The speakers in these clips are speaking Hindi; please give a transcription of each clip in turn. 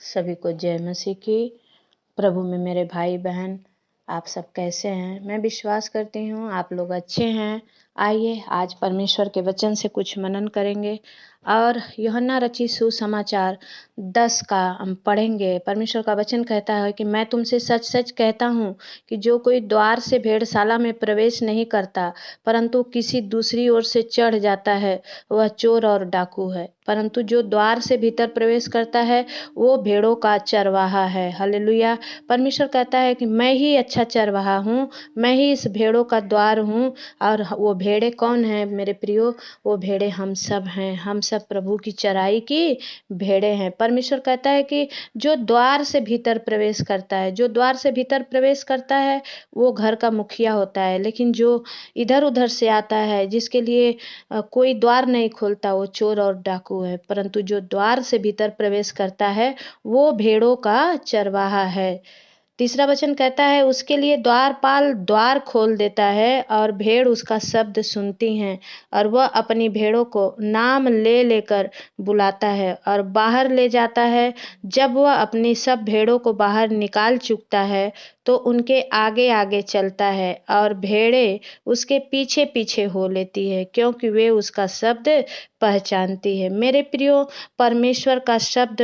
सभी को जय मसीह की। प्रभु में मेरे भाई बहन, आप सब कैसे हैं? मैं विश्वास करती हूँ आप लोग अच्छे हैं। आइए आज परमेश्वर के वचन से कुछ मनन करेंगे और यूहन्ना रचित सुसमाचार 10 का हम पढ़ेंगे। परमेश्वर का वचन कहता है कि मैं तुमसे सच सच कहता हूँ कि जो कोई द्वार से भेड़शाला में प्रवेश नहीं करता परंतु किसी दूसरी ओर से चढ़ जाता है, वह चोर और डाकू है। परंतु जो द्वार से भीतर प्रवेश करता है वो भेड़ों का चरवाहा है। हालेलुया। परमेश्वर कहता है कि मैं ही अच्छा चरवाहा हूँ, मैं ही इस भेड़ों का द्वार हूँ। और वो भेड़े कौन है मेरे प्रियो? वो भेड़े हम सब हैं। हम सब प्रभु की चराई की भेड़े हैं। परमेश्वर कहता है कि जो द्वार से भीतर प्रवेश करता है, जो द्वार से भीतर प्रवेश करता है वो घर का मुखिया होता है। लेकिन जो इधर उधर से आता है, जिसके लिए कोई द्वार नहीं खोलता, वो चोर और डाकू है। परंतु जो द्वार से भीतर प्रवेश करता है वो भेड़ों का चरवाहा है। तीसरा वचन कहता है उसके लिए द्वारपाल द्वार खोल देता है और भेड़ उसका शब्द सुनती हैं और वह अपनी भेड़ों को नाम ले लेकर बुलाता है और बाहर ले जाता है। जब वह अपनी सब भेड़ों को बाहर निकाल चुकता है तो उनके आगे आगे चलता है और भेड़ें उसके पीछे पीछे हो लेती है, क्योंकि वे उसका शब्द पहचानती है। मेरे प्रियो, परमेश्वर का शब्द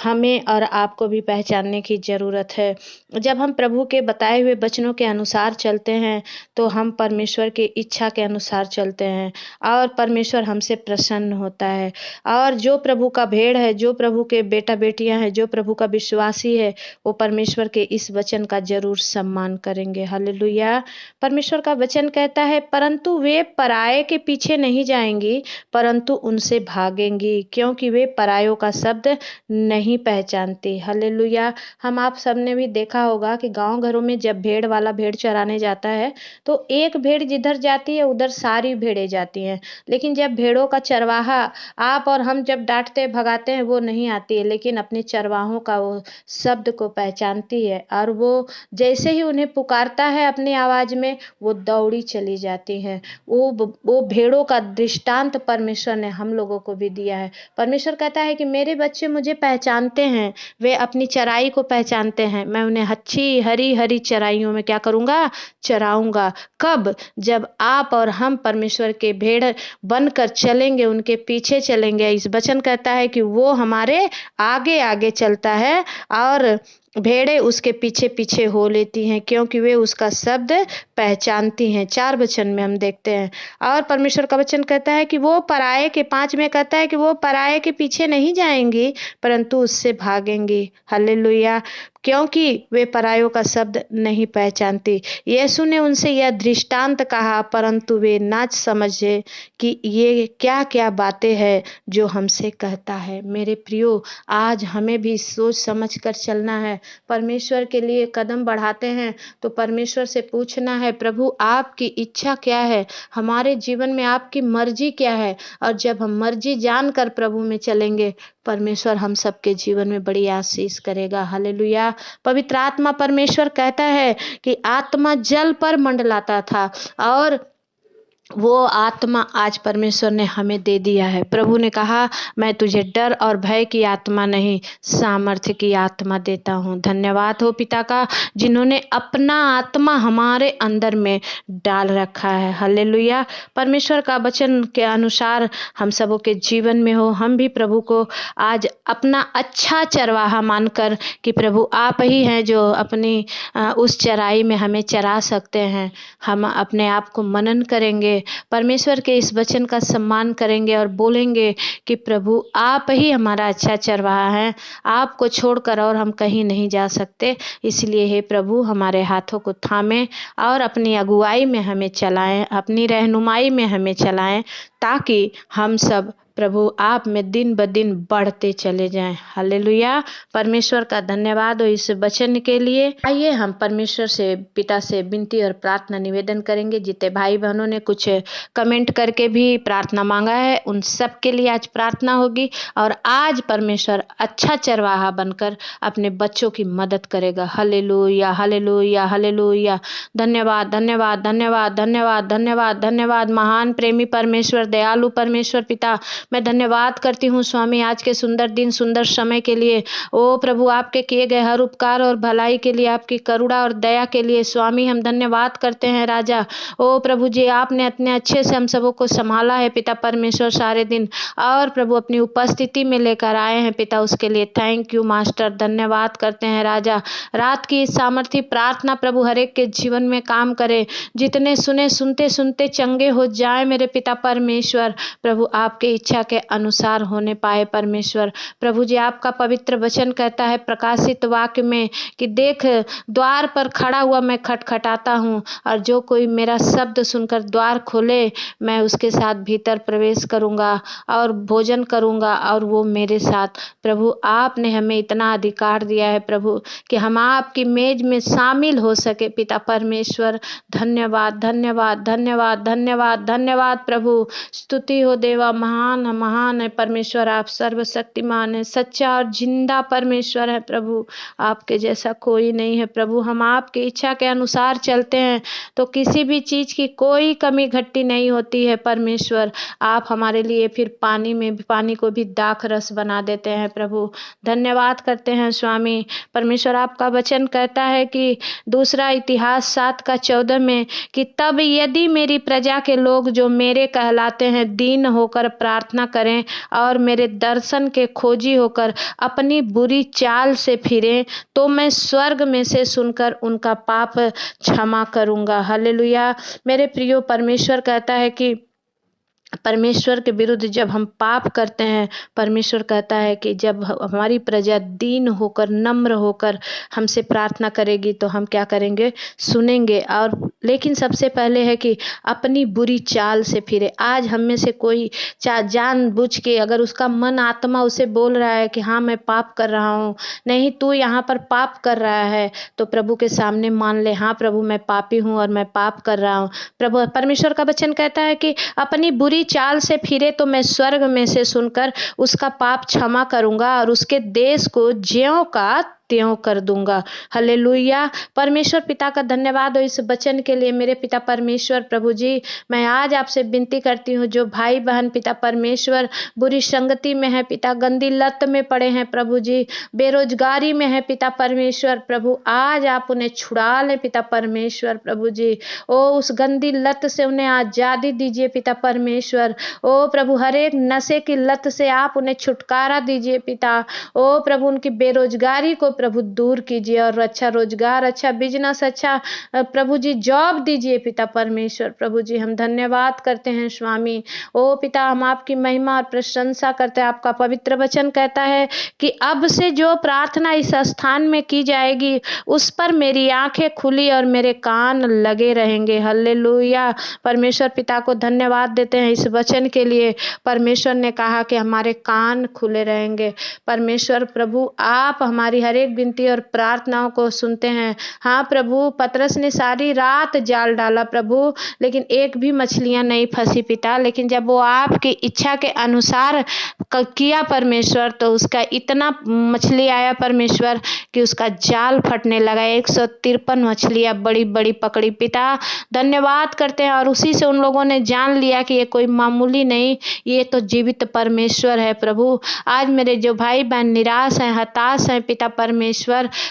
हमें और आपको भी पहचानने की ज़रूरत है। जब हम प्रभु के बताए हुए वचनों के अनुसार चलते हैं तो हम परमेश्वर की इच्छा के अनुसार चलते हैं और परमेश्वर हमसे प्रसन्न होता है। और जो प्रभु का भेड़ है, जो प्रभु के बेटा बेटियां हैं, जो प्रभु का विश्वासी है, वो परमेश्वर के इस वचन का जरूर सम्मान करेंगे। हालेलुया। परमेश्वर का वचन कहता है परंतु वे पराये के पीछे नहीं जाएंगी परंतु उनसे भागेंगी, क्योंकि वे परायों का शब्द नहीं पहचानती। हालेलुया। हम आप सबने भी देखा होगा कि गांव घरों में जब भेड़ वाला भेड़ चराने जाता है तो एक भेड़ जिधर जाती है उधर सारी भेड़ें जाती हैं। लेकिन जब भेड़ों का चरवाहा आप और हम जब डांटते भगाते हैं वो नहीं आती है, लेकिन अपने चरवाहों का वो शब्द को पहचानती है और वो जैसे ही उन्हें पुकारता है अपनी आवाज में वो दौड़ी चली जाती हैं। वो भेड़ों का दृष्टांत परमेश्वर ने हम लोगों को भी दिया है। परमेश्वर कहता है कि मेरे बच्चे मुझे पहचानते हैं, वे अपनी चराई को पहचानते हैं। मैं उन्हें अच्छी हरी हरी चराइयों में क्या करूँगा? चराऊँगा। कब? जब आप और हम परमेश्वर के भेड़ बनकर चलेंगे, उनके पीछे चलेंगे। इस वचन कहता है कि वो हमारे आगे आगे चलता है और भेड़ें उसके पीछे पीछे हो लेती हैं, क्योंकि वे उसका शब्द पहचानती हैं। 4 वचन में हम देखते हैं। और परमेश्वर का वचन कहता है कि वो पराये के 5 में कहता है कि वो पराये के पीछे नहीं जाएंगी परंतु उससे भागेंगी। हालेलुया। क्योंकि वे परायों का शब्द नहीं पहचानती। यीशु ने उनसे यह दृष्टांत कहा परंतु वे ना समझे कि ये क्या क्या बातें हैं जो हमसे कहता है। मेरे प्रियो, आज हमें भी सोच समझ कर चलना है। परमेश्वर के लिए कदम बढ़ाते हैं तो परमेश्वर से पूछना है, प्रभु आपकी इच्छा क्या है, हमारे जीवन में आपकी मर्जी क्या है। और जब हम मर्जी जानकर प्रभु में चलेंगे, परमेश्वर हम सबके जीवन में बड़ी आशीष करेगा। हालेलुया। पवित्र आत्मा परमेश्वर कहता है कि आत्मा जल पर मंडलाता था और वो आत्मा आज परमेश्वर ने हमें दे दिया है। प्रभु ने कहा मैं तुझे डर और भय की आत्मा नहीं, सामर्थ्य की आत्मा देता हूँ। धन्यवाद हो पिता का, जिन्होंने अपना आत्मा हमारे अंदर में डाल रखा है। हालेलुया। परमेश्वर का वचन के अनुसार हम सबों के जीवन में हो। हम भी प्रभु को आज अपना अच्छा चरवाहा मानकर कि प्रभु आप ही हैं जो अपनी उस चराई में हमें चरा सकते हैं। हम अपने आप को मनन करेंगे, परमेश्वर के इस वचन का सम्मान करेंगे और बोलेंगे कि प्रभु आप ही हमारा अच्छा चरवाहा है, आपको छोड़कर और हम कहीं नहीं जा सकते। इसलिए हे प्रभु हमारे हाथों को थामें और अपनी अगुवाई में हमें चलाएं, अपनी रहनुमाई में हमें चलाएं, ताकि हम सब प्रभु आप में दिन ब दिन बढ़ते चले जाएं। हालेलुया। परमेश्वर का धन्यवाद हो इस वचन के लिए। आइए हम परमेश्वर से पिता से विनती और प्रार्थना निवेदन करेंगे। जितने भाई बहनों ने कुछ कमेंट करके भी प्रार्थना मांगा है उन सब के लिए आज प्रार्थना होगी और आज परमेश्वर अच्छा चरवाहा बनकर अपने बच्चों की मदद करेगा। Hallelujah, hallelujah, hallelujah. धन्यवाद, धन्यवाद, धन्यवाद, धन्यवाद, धन्यवाद, धन्यवाद। महान प्रेमी परमेश्वर दयालु परमेश्वर पिता, मैं धन्यवाद करती हूँ स्वामी आज के सुंदर दिन, सुंदर समय के लिए। ओ प्रभु, आपके किए गए हर उपकार और भलाई के लिए, आपकी करुणा और दया के लिए स्वामी हम धन्यवाद करते हैं राजा। ओ प्रभु जी, आपने इतने अच्छे से हम सबों को संभाला है पिता परमेश्वर सारे दिन, और प्रभु अपनी उपस्थिति में लेकर आए हैं पिता, उसके लिए थैंक यू मास्टर, धन्यवाद करते हैं राजा। रात की इस सामर्थी प्रार्थना प्रभु हर एक के जीवन में काम करे, जितने सुने सुनते सुनते चंगे हो जाए मेरे पिता परमेश्वर। प्रभु आपके इच्छा के अनुसार होने पाए परमेश्वर। प्रभु जी, आपका पवित्र वचन कहता है प्रकाशित वाक्य में कि देख, द्वार पर खड़ा हुआ मैं खटखटाता हूँ, और जो कोई मेरा शब्द सुनकर द्वार खोले, मैं उसके साथ भीतर प्रवेश करूँगा और भोजन करूँगा और वो मेरे साथ। प्रभु आपने हमें इतना अधिकार दिया है प्रभु कि हम आपकी मेज में शामिल हो सके पिता परमेश्वर। धन्यवाद धन्यवाद धन्यवाद धन्यवाद धन्यवाद प्रभु। स्तुति हो देवा, महान महान है परमेश्वर, आप सर्वशक्तिमान है, सच्चा और जिंदा परमेश्वर है प्रभु, आपके जैसा कोई नहीं है प्रभु। हम आपकी इच्छा के अनुसार चलते हैं तो किसी भी चीज की कोई कमी घटी नहीं होती है परमेश्वर। आप हमारे लिए फिर पानी को भी दाख रस बना देते हैं प्रभु। धन्यवाद करते हैं स्वामी परमेश्वर। आपका वचन कहता है कि दूसरा इतिहास 7:14 में कि तब यदि मेरी प्रजा के लोग जो मेरे कहलाते हैं दीन होकर प्रार्थना करें और मेरे दर्शन के खोजी होकर अपनी बुरी चाल से फिरें, तो मैं स्वर्ग में से सुनकर उनका पाप क्षमा करूंगा। हालेलुया। मेरे प्रियो, परमेश्वर कहता है कि परमेश्वर के विरुद्ध जब हम पाप करते हैं, परमेश्वर कहता है कि जब हमारी प्रजा दीन होकर नम्र होकर हमसे प्रार्थना करेगी तो हम क्या करेंगे, सुनेंगे। और लेकिन सबसे पहले है कि अपनी बुरी चाल से फिरे। आज हम में से कोई जानबूझ के, अगर उसका मन आत्मा उसे बोल रहा है कि हाँ मैं पाप कर रहा हूँ, नहीं तू यहाँ पर पाप कर रहा है, तो प्रभु के सामने मान ले, हाँ प्रभु मैं पापी हूँ और मैं पाप कर रहा हूँ। प्रभु परमेश्वर का वचन कहता है कि अपनी बुरी चाल से फिरे तो मैं स्वर्ग में से सुनकर उसका पाप क्षमा करूंगा और उसके देश को ज्यों का त्यों कर दूंगा। हालेलुया। परमेश्वर पिता का धन्यवाद हो इस वचन के लिए। मेरे पिता परमेश्वर प्रभु जी, मैं आज आपसे विनती करती हूँ, जो भाई बहन पिता परमेश्वर बुरी संगति में है पिता, गंदी लत में पड़े हैं प्रभु जी, बेरोजगारी में है पिता परमेश्वर, प्रभु आज आप उन्हें छुड़ा लें पिता परमेश्वर प्रभु जी। ओ उस गंदी लत से उन्हें आजादी दीजिए पिता परमेश्वर। ओ प्रभु, हर एक नशे की लत से आप उन्हें छुटकारा दीजिए पिता। ओ प्रभु, उनकी बेरोजगारी को प्रभु दूर कीजिए और अच्छा रोजगार, अच्छा बिजनेस, अच्छा प्रभु जी जॉब दीजिए पिता परमेश्वर प्रभु जी। हम धन्यवाद करते हैं स्वामी। ओ पिता, हम आपकी महिमा और प्रशंसा करते हैं। आपका पवित्र वचन कहता है कि अब से जो प्रार्थना इस स्थान में की जाएगी उस पर मेरी आंखें खुली और मेरे कान लगे रहेंगे। हल्लेलुया। परमेश्वर पिता को धन्यवाद देते हैं इस वचन के लिए। परमेश्वर ने कहा कि हमारे कान खुले रहेंगे। परमेश्वर प्रभु, आप हमारी हर एक विनती और प्रार्थनाओं को सुनते हैं। हाँ प्रभु, पतरस ने सारी रात जाल डाला प्रभु, लेकिन एक भी मछलियां नहीं फंसी पिता। लेकिन जब वो आपकी इच्छा के अनुसार किया परमेश्वर, तो उसका इतना मछली आया परमेश्वर कि उसका जाल फटने लगा। 153 मछलियां बड़ी बड़ी पकड़ी पिता। धन्यवाद करते हैं। और उसी से उन लोगों ने जान लिया कि ये कोई मामूली नहीं, ये तो जीवित परमेश्वर है प्रभु। आज मेरे जो भाई बहन निराश हैं, हताश हैं पिता परमेश्वर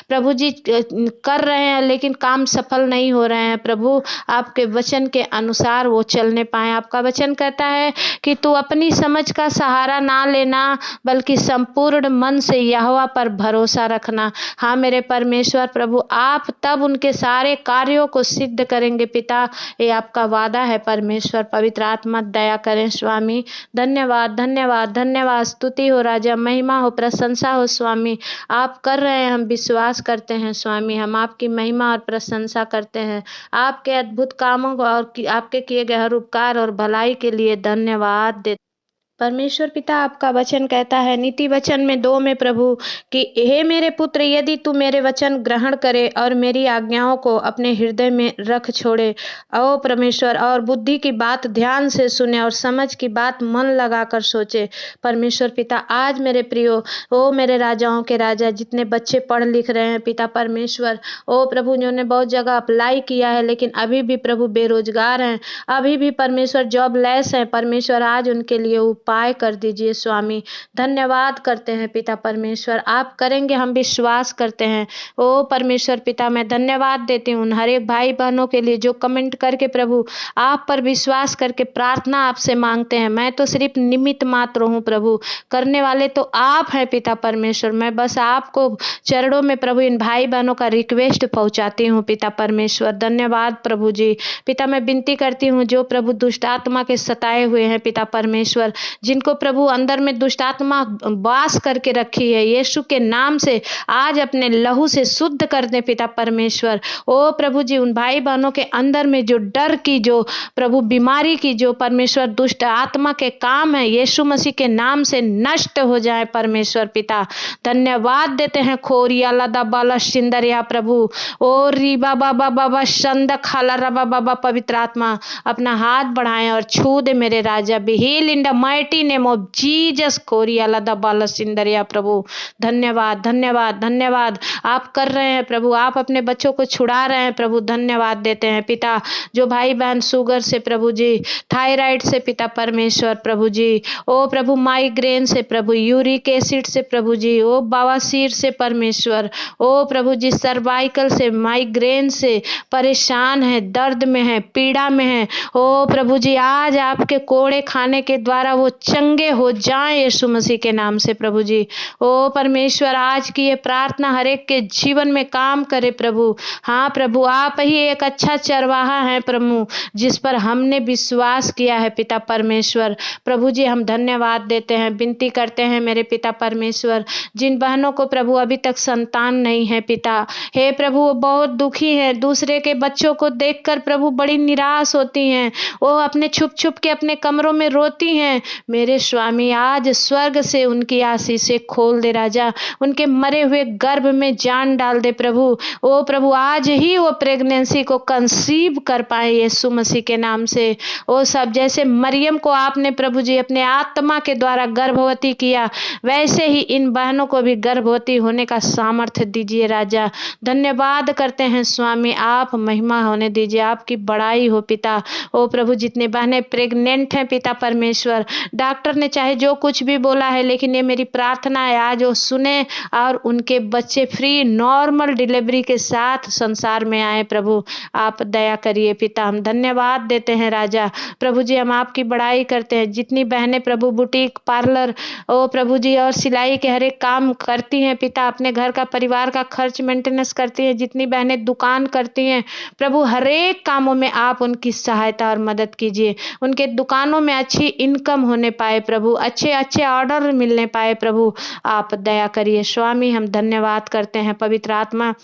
प्रभु जी, कर रहे हैं लेकिन काम सफल नहीं हो रहे हैं प्रभु, आपके वचन के अनुसार वो चलने पाए। आपका वचन कहता है कि तू अपनी समझ का सहारा ना लेना, बल्कि संपूर्ण मन से यहोवा पर भरोसा रखना। हाँ मेरे परमेश्वर प्रभु, आप तब उनके सारे कार्यों को सिद्ध करेंगे पिता, ये आपका वादा है परमेश्वर। पवित्र आत्मा दया करें स्वामी। धन्यवाद धन्यवाद धन्यवाद। स्तुति हो राजा, महिमा हो, प्रशंसा हो स्वामी। आप कर रहे हैं, हम विश्वास करते हैं स्वामी। हम आपकी महिमा और प्रशंसा करते हैं। आपके अद्भुत कामों को और आपके किए गए हर उपकार और भलाई के लिए धन्यवाद देते परमेश्वर पिता आपका वचन कहता है नीति वचन में 2 में प्रभु कि हे मेरे पुत्र, यदि तू मेरे वचन ग्रहण करे और मेरी आज्ञाओं को अपने हृदय में रख छोड़े, ओ परमेश्वर, और बुद्धि की बात ध्यान से सुने और समझ की बात मन लगाकर सोचे। परमेश्वर पिता, आज मेरे प्रियो, ओ मेरे राजाओं के राजा, जितने बच्चे पढ़ लिख रहे हैं पिता परमेश्वर, ओ प्रभु, जिन्होंने बहुत जगह अप्लाई किया है लेकिन अभी भी प्रभु बेरोजगार हैं, अभी भी परमेश्वर जॉबलेस हैं, परमेश्वर आज उनके लिए उपाय कर दीजिए स्वामी। धन्यवाद करते हैं पिता परमेश्वर, आप करेंगे, हम विश्वास करते हैं। ओ परमेश्वर पिता, मैं धन्यवाद देती हूँ उन हर एक भाई बहनों के लिए जो कमेंट करके प्रभु आप पर विश्वास करके प्रार्थना आपसे मांगते हैं। मैं तो सिर्फ निमित्त मात्र हूँ प्रभु, करने वाले तो आप हैं पिता परमेश्वर। मैं बस आपको चरणों में प्रभु इन भाई बहनों का रिक्वेस्ट पहुंचाती हूँ पिता परमेश्वर। धन्यवाद प्रभु जी। पिता, मैं विनती करती हूँ जो प्रभु दुष्ट आत्मा के सताए हुए हैं पिता परमेश्वर, जिनको प्रभु अंदर में दुष्ट आत्मा वास करके रखी है, यीशु के नाम से आज अपने लहू से शुद्ध कर दे पिता परमेश्वर। ओ प्रभु जी, उन भाई बहनों के अंदर में जो डर की, जो प्रभु बीमारी की, जो परमेश्वर दुष्ट आत्मा के काम है, यीशु मसीह के नाम से नष्ट हो जाए परमेश्वर पिता। धन्यवाद देते हैं खोरिया लदा बाला सिंदरिया प्रभु। ओ री बाबा बाबा संद खाला रबा बाबा, पवित्र आत्मा अपना हाथ बढ़ाएं और छू दे मेरे राजा। Be heal in the mighty name of Jesus. कोरिया लदा बाला सिंदरिया प्रभु। धन्यवाद धन्यवाद धन्यवाद आप कर रहे हैं प्रभु, आप अपने बच्चों को छुड़ा रहे हैं प्रभु। धन्यवाद देते हैं पिता, जो भाई बहन शुगर से प्रभु जी, थायराइड से पिता परमेश्वर प्रभु जी, ओ प्रभु माइग्रेन से प्रभु, यूरिक एसिड से प्रभु जी, ओ बवासीर से परमेश्वर, ओ प्रभु जी सर्वाइकल से, माइग्रेन से परेशान है, दर्द में है, पीड़ा में है, ओ प्रभु जी आज आपके कोड़े खाने के द्वारा वो चंगे हो जाएं यीशु मसीह के नाम से प्रभु जी। ओ परमेश्वर, आज की ये प्रार्थना हर एक के जीवन में काम करे प्रभु। हाँ प्रभु, आप ही एक अच्छा चरवाहा है प्रभु, जिस पर हमने विश्वास किया है पिता परमेश्वर। प्रभु जी, हम धन्यवाद देते हैं, विनती करते हैं मेरे पिता परमेश्वर, जिन बहनों को प्रभु अभी तक संतान नहीं है पिता, हे प्रभु वो बहुत दुखी है, दूसरे के बच्चों को देखकर प्रभु बड़ी निराश होती हैं, वो अपने छुप छुप के अपने कमरों में रोती हैं। मेरे स्वामी, आज स्वर्ग से उनकी आशीषें खोल दे राजा, उनके मरे हुए गर्भ में जान डाल दे प्रभु। ओ प्रभु, आज ही वो प्रेगनेंसी को कंसीव कर पाए यीशु मसीह के नाम से। ओ सब, जैसे मरियम को आपने प्रभु जी अपने आत्मा के द्वारा गर्भवती किया, वैसे ही इन बहनों को भी गर्भवती होने का सामर्थ्य दीजिए राजा। धन्यवाद करते हैं स्वामी, आप महिमा होने दीजिए, आपकी बड़ाई हो पिता। ओ प्रभु, जितने बहनें प्रेग्नेंट हैं पिता परमेश्वर, डॉक्टर ने चाहे जो कुछ भी बोला है, लेकिन ये मेरी प्रार्थना है आज वो सुने और उनके बच्चे फ्री नॉर्मल डिलीवरी के साथ संसार में आए प्रभु। आप दया करिए पिता, हम धन्यवाद देते हैं राजा। प्रभु जी, हम आपकी बड़ाई करते हैं, जितनी बहनें प्रभु बुटीक, पार्लर, ओ प्रभु जी, और सिलाई के हर एक काम करती हैं पिता, अपने घर का, परिवार का खर्च मेंटेनेंस करती हैं, जितनी बहनें दुकान करती हैं प्रभु, हर एक कामों में आप उनकी सहायता और मदद कीजिए, उनके दुकानों में अच्छी इनकम होने पाए प्रभु, अच्छे अच्छे ऑर्डर मिलने पाए प्रभु। आप दया करिए स्वामी, हम धन्यवाद करते हैं पवित्र आत्मा,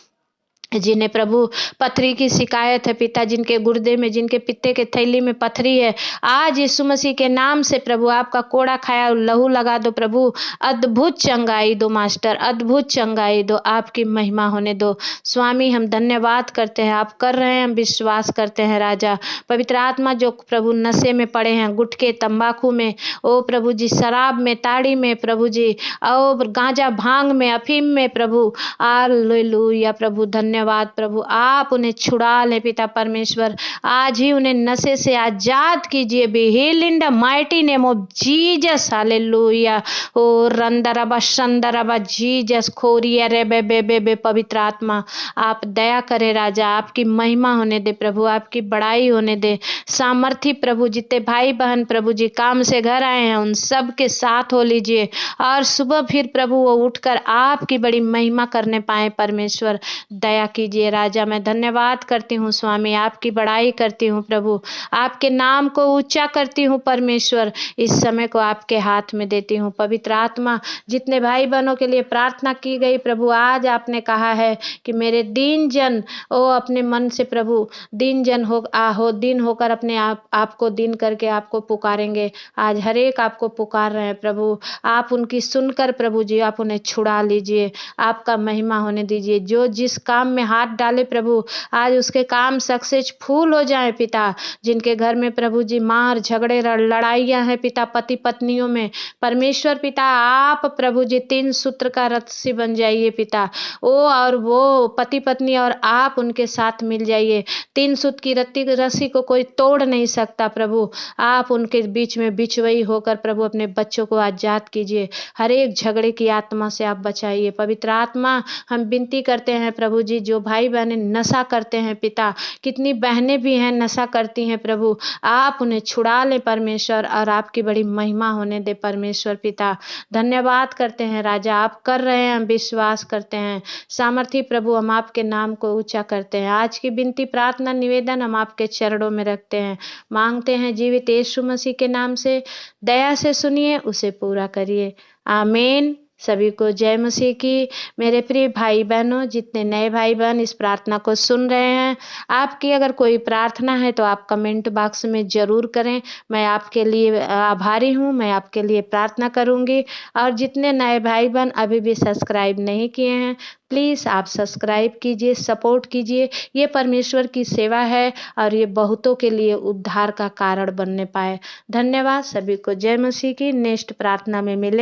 जिन्हें प्रभु पथरी की शिकायत है पिता, जिनके गुर्दे में, जिनके पित्ते के थैली में पथरी है, आज यीशु मसीह के नाम से प्रभु आपका कोड़ा खाया लहू लगा दो प्रभु, अद्भुत चंगाई दो मास्टर, अद्भुत चंगाई दो, आपकी महिमा होने दो स्वामी। हम धन्यवाद करते हैं, आप कर रहे हैं, हम विश्वास करते हैं राजा। पवित्र आत्मा, जो प्रभु नशे में पड़े हैं, गुटखे तंबाकू में, ओ प्रभु जी, शराब में, ताड़ी में प्रभु जी, और गांजा भांग में, अफीम में प्रभु, हालेलुया प्रभु, धन्यवाद प्रभु, आप उन्हें छुड़ा ले पिता परमेश्वर, आज ही उन्हें नशे से आजाद कीजिए। Be healed in the mighty name of Jesus. Hallelujah. ओ रंदरबा संदरबा जीसस खोरिया रे बे बे बे बे। पवित्र आत्मा, आप दया करे राजा, आपकी महिमा होने दे प्रभु, आपकी बड़ाई होने दे। सामर्थी प्रभु, जितने भाई बहन प्रभु जी काम से घर आए हैं, उन सब के साथ हो लीजिए, और सुबह फिर प्रभु वो उठकर आपकी बड़ी महिमा करने पाए परमेश्वर। दया कीजिए राजा। मैं धन्यवाद करती हूँ स्वामी, आपकी बड़ाई करती हूँ प्रभु, आपके नाम को ऊंचा करती हूँ परमेश्वर। इस समय को आपके हाथ में देती हूँ। पवित्र आत्मा, जितने भाई बहनों के लिए प्रार्थना की गई प्रभु, आज आपने कहा है कि मेरे दीन जन ओ अपने मन से प्रभु दीन जन हो दीन होकर अपने आपको दीन करके आपको पुकारेंगे। आज हर एक आपको पुकार रहे हैं प्रभु, आप उनकी सुनकर प्रभु जी आप उन्हें छुड़ा लीजिए, आपका महिमा होने दीजिए। जो जिस काम में हाथ डाले प्रभु, आज उसके काम सक्सेसफुल हो जाए पिता। जिनके घर में प्रभु जी मार झगड़े लड़ाइयाँ हैं पिता, पति पत्नियों में, परमेश्वर पिता आप प्रभु जी 3 सूत्र का रस्सी बन जाइए पिता। और वो पति पत्नी और आप उनके साथ मिल जाइए। 3 सूत्र की रस्सी को कोई तोड़ नहीं सकता प्रभु, आप उनके बीच में बिचवई होकर प्रभु अपने बच्चों को आजाद कीजिए। हर एक झगड़े की आत्मा से आप बचाइए। पवित्र आत्मा, हम विनती करते हैं प्रभु जी, जो भाई बहनें नशा करते हैं पिता, कितनी बहनें भी हैं नशा करती हैं प्रभु, आप उन्हें छुड़ा ले परमेश्वर, और आपकी बड़ी महिमा होने दे परमेश्वर पिता। धन्यवाद करते हैं राजा, आप कर रहे हैं, हम विश्वास करते हैं। सामर्थी प्रभु, हम आपके नाम को ऊंचा करते हैं। आज की विनती प्रार्थना निवेदन हम आपके चरणों में रखते हैं, मांगते हैं जीवित यीशु मसीह के नाम से। दया से सुनिए, उसे पूरा करिए। आमीन। सभी को जय मसीह की। मेरे प्रिय भाई बहनों, जितने नए भाई बहन इस प्रार्थना को सुन रहे हैं, आपकी अगर कोई प्रार्थना है तो आप कमेंट बॉक्स में ज़रूर करें। मैं आपके लिए आभारी हूँ, मैं आपके लिए प्रार्थना करूँगी। और जितने नए भाई बहन अभी भी सब्सक्राइब नहीं किए हैं, प्लीज़ आप सब्सक्राइब कीजिए, सपोर्ट कीजिए। ये परमेश्वर की सेवा है और ये बहुतों के लिए उद्धार का कारण बनने पाए। धन्यवाद। सभी को जय मसीह की। नेक्स्ट प्रार्थना में मिले।